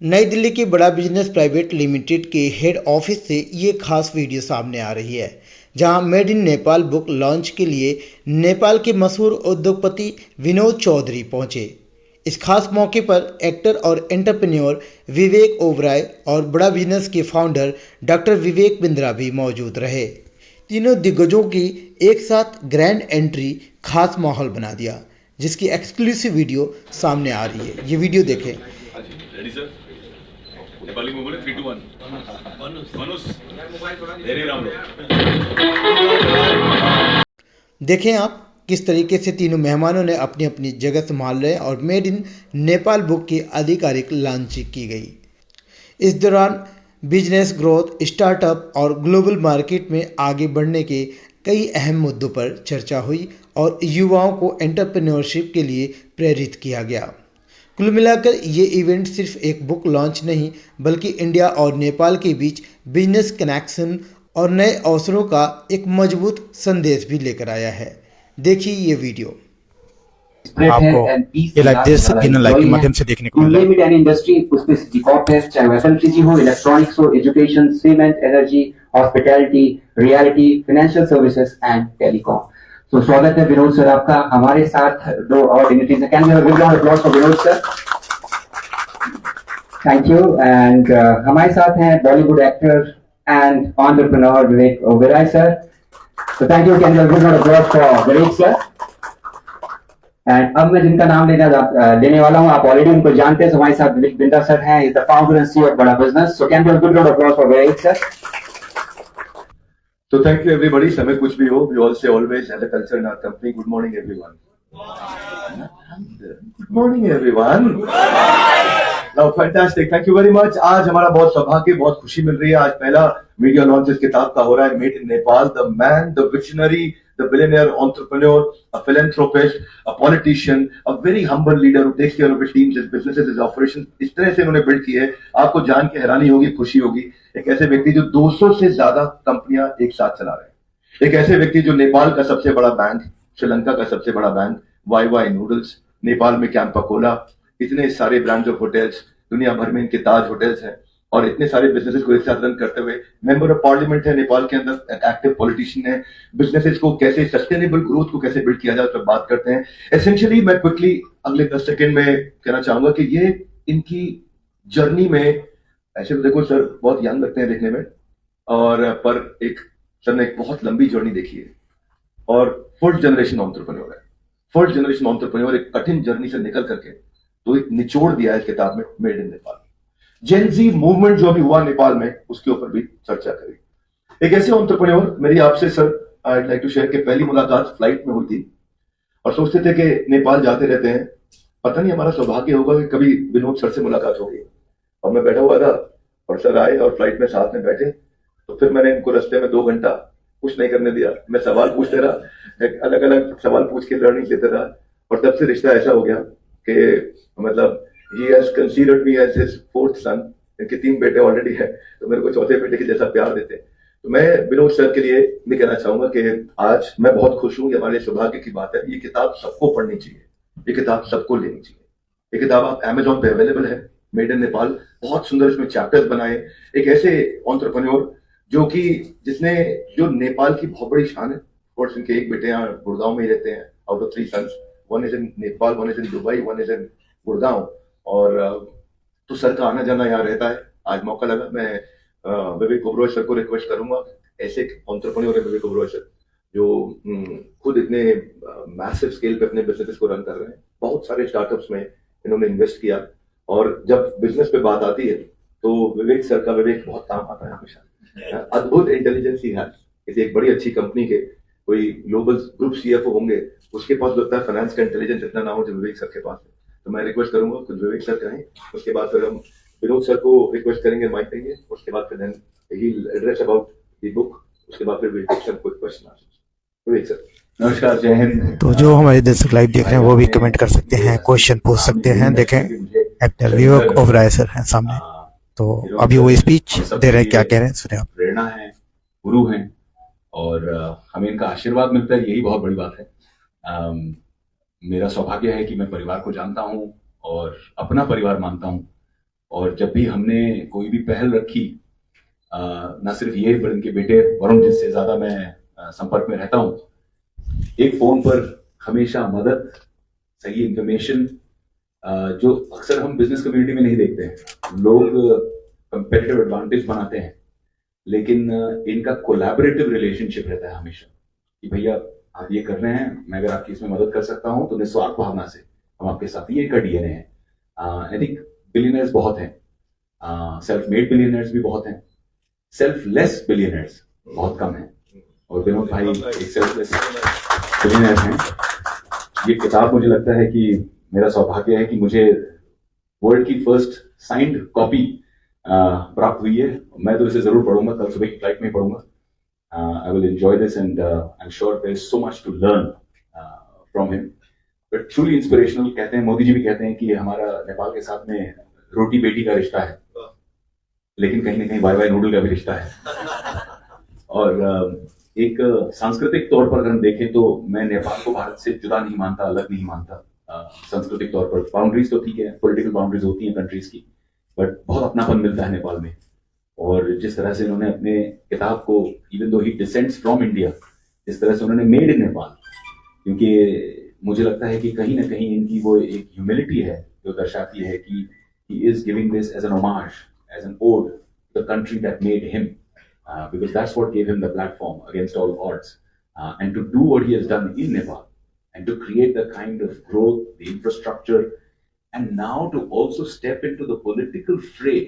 नई दिल्ली की बड़ा बिजनेस प्राइवेट लिमिटेड के हेड ऑफिस से ये खास वीडियो सामने आ रही है, जहां made in Nepal book launch के लिए नेपाल के मशहूर उद्योगपति विनोद चौधरी पहुंचे। इस खास मौके पर एक्टर और एंटरप्रेन्योर विवेक ओबराय और बड़ा बिजनेस के फाउंडर डॉक्टर विवेक बिंद्रा भी मौजूद रहे। तीनों दिग्गजों की एक साथ ग्रैंड एंट्री खास माहौल बना दिया, जिसकी एक्सक्लूसिव वीडियो सामने आ रही है। ये वीडियो देखें। Ready sir? नेपाली में बोले 3 2 1 मनुष धेरै राम्रो। देखें आप किस तरीके से तीनों मेहमानों ने अपनी अपनी जगह संभाल रहे और मेड इन नेपाल बुक की आधिकारिक लॉन्चिंग की गई। इस दौरान बिजनेस ग्रोथ, स्टार्टअप और ग्लोबल मार्केट में आगे बढ़ने के कई अहम मुद्दों पर चर्चा हुई और युवाओं को एंटरप्रेन्योरशिप के लिए प्रेरित किया गया। कुल मिलाकर ये इवेंट सिर्फ एक बुक लॉन्च नहीं, बल्कि इंडिया और नेपाल के बीच बिजनेस कनेक्शन और नए अवसरों का एक मजबूत संदेश भी लेकर आया है। देखिए ये वीडियो। आपको ये लाइव देश इन लाइव के माध्यम से देखने को मिल रहा है। नेम इट एनी इंडस्ट्री, उसमें कॉप है, चाहे वो एफएमसीजी हो, इलेक्ट्रॉनिक्स हो, education, cement, energy, hospitality, reality, financial services and telecom. तो स्वागत है विनोद सर आपका। हमारे साथ दो और डिग्निटीज हैं। Can we have a big round of applause for Vinod sir? Thank you. And हमारे साथ हैं Bollywood actor and entrepreneur Vivek Oberoi sir. तो thank you. Can we have a big round of applause for Vivek sir? And अब मैं जिनका नाम लेने वाला हूं, आप ऑलरेडी उनको जानते हैं। हमारे साथ विवेक बिंद्रा सर हैं, is the founder and CEO of Bada business. So can we have a good round of applause for Vivek sir? So thank you everybody. समय कुछ भी हो, we all say always as a culture in our company, good morning everyone. Good morning everyone. Now fantastic. Thank you very much. आज हमारा बहुत सौभाग्य, बहुत खुशी मिल रही है। आज पहला मीडिया लॉन्च इस किताब का हो रहा है, made in Nepal, the man, the visionary, the billionaire entrepreneur, a philanthropist, a politician, a very humble leader who takes care of his teams, his businesses, his operations. इस तरह से उन्होंने बिल्ड किए, आपको जान के हैरानी होगी, खुशी होगी। एक ऐसे व्यक्ति जो 200 से ज्यादा कंपनियां एक साथ चला रहे हैं, एक ऐसे व्यक्ति जो नेपाल का सबसे बड़ा बैंक, श्रीलंका का सबसे बड़ा बैंक, वाई वाई नूडल्स, नेपाल में कैंपा कोला, इतने सारे ब्रांड्स ऑफ होटल्स, दुनिया भर में इनके ताज होटल्स हैं और इतने सारे बिजनेसेस को एक साथ रन करते हुए मेंबर ऑफ पार्लियामेंट है नेपाल के अंदर, एक्टिव पॉलिटिशियन है। बिजनेसेस को कैसे, सस्टेनेबल ग्रोथ को कैसे बिल्ड किया जाए उस पर बात करते हैं। एसेंशियली मैं क्विकली अगले 10 सेकंड में कहना चाहूंगा कि ये इनकी जर्नी में, ऐसे तो देखो सर बहुत यंग लगते हैं देखने में, और पर एक सर ने एक बहुत लंबी जर्नी देखी है और फर्स्ट जनरेशन एंटरप्रेन्योर है। फर्स्ट जनरेशन एंटरप्रेन्योर एक कठिन जर्नी से निकल करके तो एक निचोड़ दिया है इस किताब में, made in Nepal. Gen Z movement जो अभी हुआ नेपाल में, उसके ऊपर भी चर्चा करी। एक ऐसे एंटरप्रेन्योर, मेरी आपसे sir I like to share कि पहली मुलाकात फ्लाइट में हुई थी और सोचते थे कि नेपाल जाते रहते हैं, पता नहीं हमारा सौभाग्य होगा कि कभी विनोद सर से मुलाकात होगी। और मैं बैठा हुआ था और सर आए और फ्लाइट में साथ में बैठे, तो फिर मैंने इनको रास्ते में 2 घंटा कुछ नहीं करने दिया, मैं सवाल पूछते रहा, अलग अलग सवाल पूछ के लर्निंग लेते रहा और तब से रिश्ता ऐसा हो गया कि मतलब he has considered me as his fourth son. इनके 3 बेटे ऑलरेडी हैं, तो मेरे को चौथे बेटे के जैसा प्यार देते हैं। तो मैं विनोद सर के लिए भी कहना चाहूंगा कि आज मैं बहुत खुश हूं, ये हमारे सौभाग्य की बात है। ये किताब सबको पढ़नी चाहिए, ये किताब सबको लेनी चाहिए। ये किताब आप अमेजोन पे अवेलेबल है, मेड इन नेपाल। बहुत सुंदर इसमें चैप्टर्स बनाए। एक ऐसे एंटरप्रेन्योर जो कि जिसने, जो नेपाल की बहुत बड़ी शान है। और इनके एक बेटे यहाँ गुड़गांव में ही रहते हैं, out of 3 sons, one is in Nepal, one is in Dubai, one is in Gurgaon. और तो सर का आना जाना यहाँ रहता है। आज मौका लगा, मैं विवेक ओबराय सर को रिक्वेस्ट करूंगा, ऐसे एंटरप्रेन्योर है विवेक ओबराय सर जो खुद इतने मैसिव स्केल पे अपने बिजनेस को रन कर रहे हैं। बहुत सारे स्टार्टअप्स में इन्होंने इन्वेस्ट किया और जब बिजनेस पे बात आती है तो विवेक सर का विवेक बहुत काम आता है हमेशा। अद्भुत इंटेलिजेंस ही है। किसी एक बड़ी अच्छी कंपनी के कोई ग्लोबल ग्रुप सीएफओ होंगे, उसके पास लगता है फाइनेंस का इंटेलिजेंस इतना ना हो जो विवेक सर के पास है। तो मैं रिक्वेस्ट करूंगा कुछ विवेक सर करें, उसके बाद फिर हम विनोद सर को रिक्वेस्ट करेंगे, माइक देंगे, उसके बाद फिर then he address about the book, उसके बाद फिर विवेक सर कोई क्वेश्चन आंसर। विवेक सर नमस्कार, जय हिंद। तो जो हमारे दर्शक लाइव देख रहे हैं वो भी कमेंट कर सकते हैं, क्वेश्चन पूछ सकते हैं। देखें एक्टर विवेक ओबराय सर हैं सामने, तो अभी वो स्पीच दे रहे हैं, क्या कह रहे हैं सुने आप। प्रेरणा है, गुरु हैं और हमें इनका आशीर्वाद मिलता है, यही बहुत बड़ी बात है। मेरा सौभाग्य है कि मैं परिवार को जानता हूं और अपना परिवार मानता हूं। और जब भी हमने कोई भी पहल रखी, न सिर्फ ये बल्कि इनके बेटे वरुण जिससे ज्यादा मैं संपर्क में रहता हूँ, एक फोन पर हमेशा मदद, सही इंफॉर्मेशन, जो अक्सर हम बिजनेस कम्युनिटी में नहीं देखते हैं। लोग कंपेटिटिव एडवांटेज बनाते हैं, लेकिन इनका कोलैबोरेटिव रिलेशनशिप रहता है हमेशा कि भैया आप ये कर रहे हैं, मैं अगर आपकी इसमें मदद कर सकता हूं तो निस्वार्थ भावना से हम आपके साथ, ये इनका डीएनए है। आई थिंक बिलियनर्स बहुत हैं, सेल्फ मेड बिलियनर्स भी बहुत हैं, सेल्फलेस बिलियनर्स बहुत कम हैं, और विनोद भाई एक सेल्फलेस बिलियनर हैं। ये किताब मुझे लगता है कि मेरा सौभाग्य है कि मुझे वर्ल्ड की फर्स्ट साइंड कॉपी प्राप्त हुई है। मैं तो इसे जरूर पढ़ूंगा, कल सुबह की फ्लाइट में पढ़ूंगा। I will enjoy this, and I'm sure there's so much to learn from him. But truly inspirational। कहते हैं, मोदी जी भी कहते हैं कि हमारा नेपाल के साथ में रोटी बेटी का रिश्ता है, लेकिन कहीं ना कहीं वाई वाई नूडल का भी रिश्ता है। और एक सांस्कृतिक तौर पर अगर हम देखें तो मैं नेपाल को भारत से जुदा नहीं मानता, अलग नहीं मानता। सांस्कृतिक तौर पर बाउंड्रीज तो ठीक है, पॉलिटिकल बाउंड्रीज होती हैं कंट्रीज की, बट बहुत अपनापन मिलता है नेपाल में। और जिस तरह से उन्होंने अपने किताब को, even though he descents from India, जिस तरह से उन्होंने मेड इन नेपाल, क्योंकि मुझे लगता है कि कहीं ना कहीं इनकी वो एक ह्यूमिलिटी है जो दर्शाती है कि he is giving this as an homage, as an ode the country that made him, because that's what gave him the platform against all odds, and to do what he has done in Nepal and to create the kind of growth, the infrastructure, and now to also step into the political fray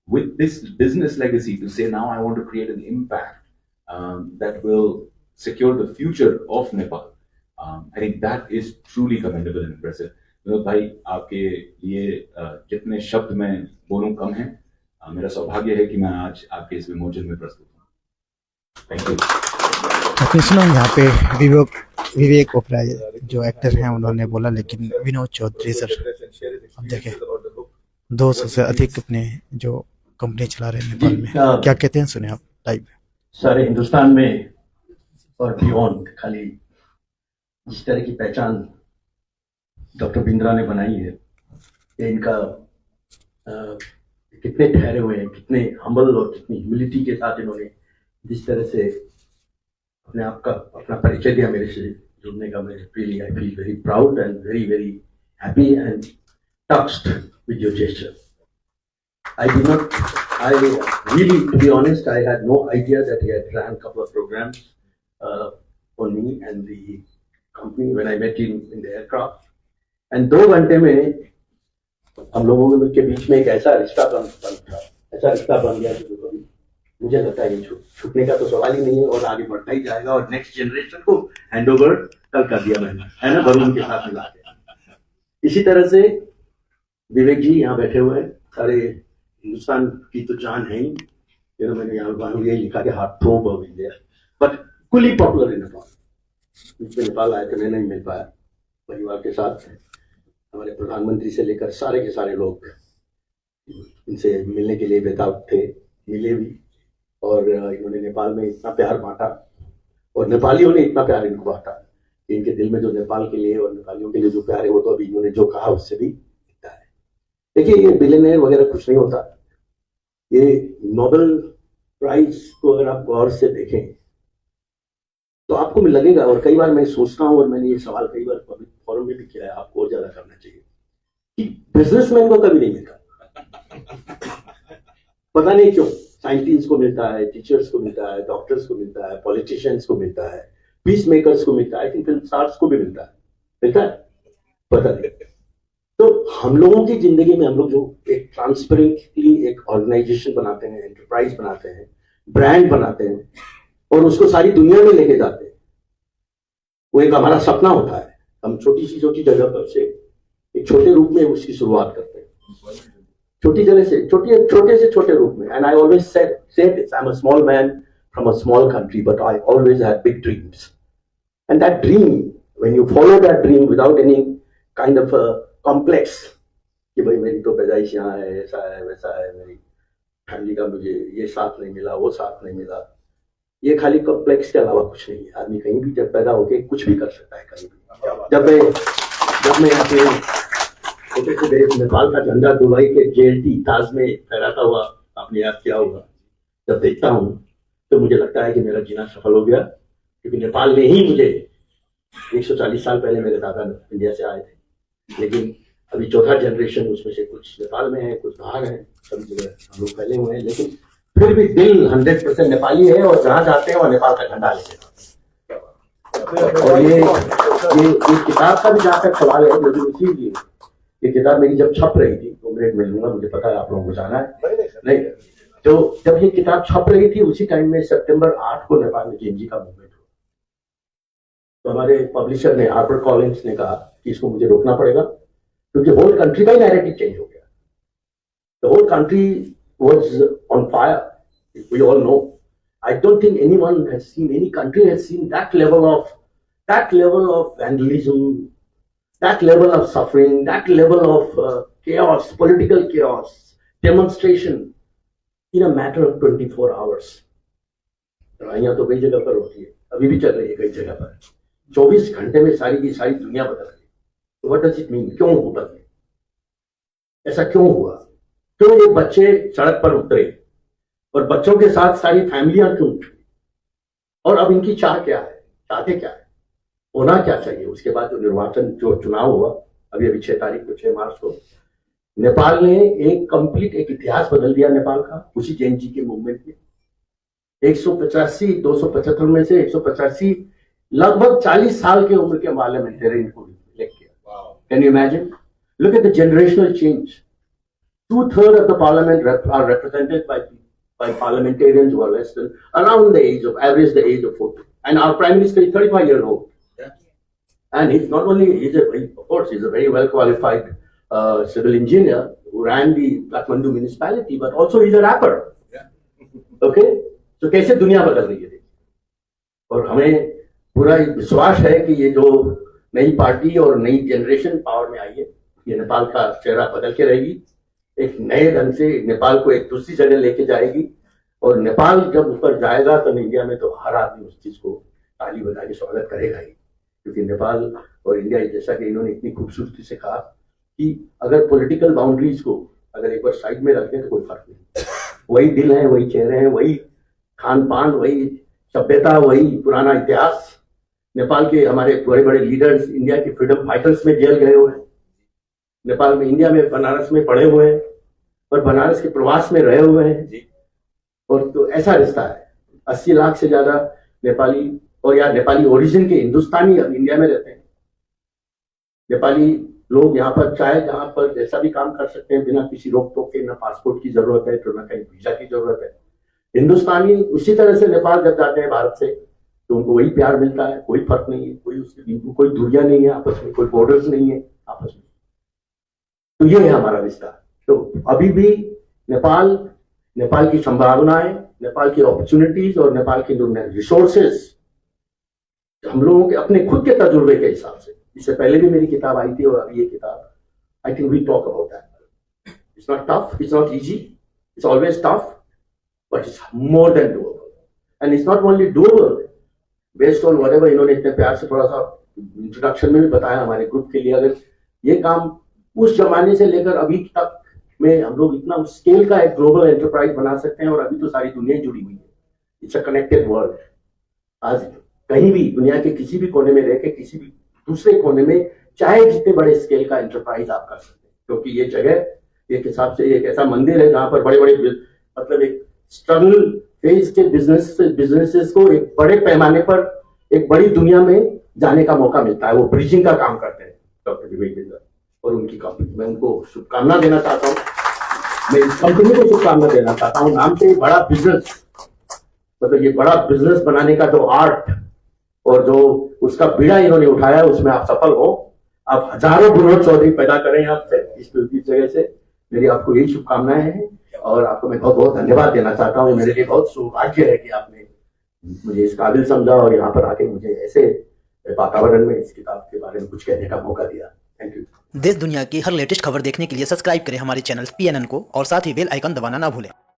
with this business legacy, to say now I want to create an impact that will secure the future of Nepal. I think that is truly commendable and impressive. Vinod भाई, आपके लिए जितने शब्द मैं बोलूं कम है। मेरा सौभाग्य है कि मैं आज आपके इस विमोचन में प्रस्तुत हूँ। Thank you. आपने सुना यहाँ पे विवेक ओबराय जो एक्टर हैं उन्होंने बोला, लेकिन विनोद चौधरी सर अब देखें 200 से अधिक अपने जो कंपनी चला रहे हैं नेपाल में, क्या कहते हैं, सुने आप लाइव। सारे हिंदुस्तान में और बियॉन्ड, खाली जिस तरह की पहचान डॉक्टर बिंद्रा ने बनाई है, ये इनका कितने ठहरे हुए हैं, कितने हम्बल और कितनी ह्यूमिलिटी के साथ इन्होंने जिस तरह से अपने आप का अपना परिचय दिया मेरे से जुड़ने का, मैं really I feel very proud and very very happy and touched with your gesture. I really, to be honest, I had no idea that he had ran a couple of programs on me and the company when I met him in the aircraft. And 2 घंटे में हम लोगों के बीच में एक ऐसा रिश्ता बन गया कि कभी मुझे लगता है ये छूटने का तो सवाल ही नहीं है, और आगे बढ़ता ही जाएगा। और नेक्स्ट जनरेशन को हैंड ओवर कल कर दिया मैंने, है ना, वरुण के साथ मिला के। इसी तरह से विवेक जी यहाँ बैठे हुए हैं, सारे हिंदुस्तान की तो जान है ही, मैंने यहाँ यही लिखा कि heartthrob of India, but कुली पॉपुलर इन नेपाल। बीच में नेपाल आए थे, मैं नहीं मिल पाया परिवार के साथ, हमारे प्रधानमंत्री से लेकर सारे के सारे लोग इनसे मिलने के लिए बेताब थे, मिले भी, और इन्होंने नेपाल में इतना प्यार बांटा और नेपालियों ने इतना प्यार इनको बांटा कि इनके दिल में जो नेपाल के लिए और नेपालियों के लिए जो प्यार है वो तो अभी इन्होंने जो कहा उससे भी दिखता है। देखिए, ये बिलियनियर वगैरह कुछ नहीं होता। ये नोबेल प्राइज को अगर आप गौर से देखें तो आपको भी लगेगा, और कई बार मैं सोचता हूं, और मैंने ये सवाल कई बार पब्लिक फोरम में भी किया है, आपको और ज्यादा करना चाहिए कि बिजनेसमैन को कभी नहीं मिलता। पता नहीं क्यों साइंटिस्ट को मिलता है, टीचर्स को मिलता है, डॉक्टर्स को मिलता है, पॉलिटिशियंस को मिलता है, पीस मेकर्स को मिलता है, आई थिंक फिल्म स्टार्स को भी मिलता है, पता नहीं। तो हम लोगों की जिंदगी में हम लोग जो एक ट्रांसपेरेंटली एक ऑर्गेनाइजेशन बनाते हैं, एंटरप्राइज बनाते हैं, ब्रांड बनाते हैं और उसको सारी दुनिया में लेके जाते हैं, वो एक हमारा सपना होता है। हम छोटी जगह पर से एक छोटे रूप में उसकी शुरुआत करते हैं, छोटी जगह से छोटे रूप में। And I always said this, I am a small man from a small country, but I always had big dreams. And that dream, when you follow that dream without any kind of complex कि भाई मेरी तो पैदाइश यहाँ है, ऐसा है वैसा है, मेरी फैमिली का मुझे ये साथ नहीं मिला, वो साथ नहीं मिला, ये खाली कॉम्प्लेक्स के अलावा कुछ नहीं है। आदमी कहीं भी जब पैदा होके कुछ भी कर सकता है, कहीं भी। जब मैं यहाँ पे छोटे से देश नेपाल का झंडा दुबई के JLT ताज में फहराता हुआ आपने याद किया होगा, जब देखता हूँ तो मुझे लगता है कि मेरा जीना सफल हो गया, क्योंकि नेपाल ने ही मुझे 140 साल पहले मेरे दादा इंडिया से आए थे, लेकिन अभी चौथा जनरेशन उसमें से कुछ नेपाल में है, कुछ बाहर है, सभी जगह हम लोग फैले हुए हैं, लेकिन फिर भी दिल 100% नेपाली है और जहाँ जाते हैं वहाँ नेपाल का झंडा लेके जाते हैं। और ये किताब का भी जहाँ तक सवाल है, लेकिन इसीलिए ये किताब मेरी जब छप रही थी, 2 मिनट मिलूंगा, मुझे पता है आप लोगों को जाना है, नहीं तो जब ये किताब छप रही थी उसी टाइम में सितंबर 8 को नेपाल में जेएनजी का मूवमेंट हुआ। तो हमारे पब्लिशर ने, हार्पर कॉलिंस ने कहा कि इसको मुझे रोकना पड़ेगा, क्योंकि होल कंट्री का ही नैरेटिव चेंज हो गया। The whole country was on fire, we all know. I don't think anyone has seen, any country has seen that level of vandalism, that level of suffering, that level of chaos, political chaos, demonstration in a matter of 24 hours. लड़ाइयाँ तो कई जगह पर होती है, अभी भी चल रही है कई जगह पर। 24 घंटे में सारी की सारी दुनिया बदल गई। तो व्हाट डज इट मीन? क्यों हो बदले? ऐसा क्यों हुआ? क्यों ये बच्चे सड़क पर उतरे और बच्चों के साथ सारी फैमिलियां क्यों उठी? और अब इनकी चाह क्या है? चाहते क्या है? होना क्या चाहिए? उसके बाद जो निर्वाचन, जो चुनाव हुआ अभी 6 तारीख को, 6 मार्च को, नेपाल ने एक इतिहास बदल दिया नेपाल का, उसी जेएनजी के मूवमेंट में। 275 में से 185 लगभग 40 साल के उम्र के पार्लियामेंटेरियन को इलेक्ट किया। Can you imagine? Look at the generational change. 2/3 of the parliament are represented by parliamentarians who are less than around the age of 40, and our prime minister is 35 years old. And he's not only, he's a very well qualified civil engineer who ran the Kathmandu municipality, but also he's a rapper. Okay? So कैसे दुनिया बदल रही है? और हमें पूरा विश्वास है कि ये जो नई पार्टी और नई जनरेशन पावर में आई है, ये नेपाल का चेहरा बदल के रहेगी, एक नए ढंग से नेपाल को एक दूसरी जगह लेके जाएगी। और नेपाल जब ऊपर जाएगा तो इंडिया में तो हर आदमी उस चीज को ताली बजा के स्वागत करेगा ही, क्योंकि नेपाल और इंडिया, जैसा कि इन्होंने इतनी खूबसूरती से कहा कि अगर पॉलिटिकल बाउंड्रीज को अगर एक बार साइड में रख दें तो कोई फर्क नहीं, वही दिल है, वही चेहरे हैं, वही खान पान, वही सभ्यता, वही पुराना इतिहास। नेपाल के हमारे बड़े बड़े लीडर्स इंडिया के फ्रीडम फाइटर्स में जेल गए हुए हैं, नेपाल में, इंडिया में, बनारस में पढ़े हुए हैं और बनारस के प्रवास में रहे हुए हैं। और तो ऐसा रिश्ता है। 80 लाख से ज्यादा नेपाली और या नेपाली ओरिजिन के हिंदुस्तानी अब इंडिया में रहते हैं। नेपाली लोग यहाँ पर चाहे जहाँ पर जैसा भी काम कर सकते हैं बिना किसी रोक टोक के, ना पासपोर्ट की जरूरत है, तो ना कहीं वीजा की जरूरत है। हिंदुस्तानी उसी तरह से नेपाल जब जाते हैं भारत से तो उनको वही प्यार मिलता है, कोई फर्क नहीं है, कोई दूरियां नहीं है आपस में, कोई बॉर्डर्स नहीं है आपस में। तो ये है हमारा रिश्ता। तो अभी भी नेपाल की संभावनाएं, नेपाल की अपॉर्चुनिटीज और नेपाल के जो रिसोर्सेज हम लोगों के अपने खुद के तजुर्बे के हिसाब से, इससे पहले भी मेरी किताब आई थी और अभी ये किताब, I think we talk about that. It's not tough, it's not easy, it's always tough, but it's more than doable. And it's not only doable based on whatever इन्होंने इतने प्यार से थोड़ा सा इंट्रोडक्शन में भी बताया हमारे ग्रुप के लिए। अगर ये काम उस जमाने से लेकर अभी तक में हम लोग इतना स्केल का एक ग्लोबल एंटरप्राइज बना सकते हैं, और अभी तो सारी दुनिया जुड़ी हुई है। It's a connected world. आज कहीं भी दुनिया के किसी भी कोने में रह के किसी भी दूसरे कोने में चाहे जितने बड़े स्केल का एंटरप्राइज आप कर सकते हैं, क्योंकि ये जगह एक हिसाब से एक ऐसा मंदिर है जहां पर बड़े बड़े मतलब एक स्ट्रगल फेज के बिजनेसेस को एक बड़े पैमाने पर एक बड़ी दुनिया में जाने का मौका मिलता है। वो ब्रिजिंग का काम करते हैं डॉक्टर विवेक बिंदर और उनकी कंपनी। मैं उनको शुभकामना देना चाहता हूँ, मैं इस कंपनी को शुभकामना देना चाहता हूँ। नाम से बड़ा बिजनेस, मतलब ये बड़ा बिजनेस बनाने का जो आर्ट और जो उसका बीड़ा इन्होंने उठाया, उसमें आप सफल हो। आप हजारों विनोद चौधरी पैदा करें आपसे इस जगह से। मेरी आपको यही शुभकामनाएं हैं और आपको मैं बहुत बहुत धन्यवाद देना चाहता हूँ। मेरे लिए बहुत सौभाग्य है कि आपने मुझे इस काबिल समझा और यहाँ पर आके मुझे ऐसे वातावरण में इस किताब के बारे में कुछ कहने का मौका दिया। Thank you. देश दुनिया की हर लेटेस्ट खबर देखने के लिए सब्सक्राइब करें हमारे चैनल PNN को और साथ ही बेल आइकन दबाना ना भूलें।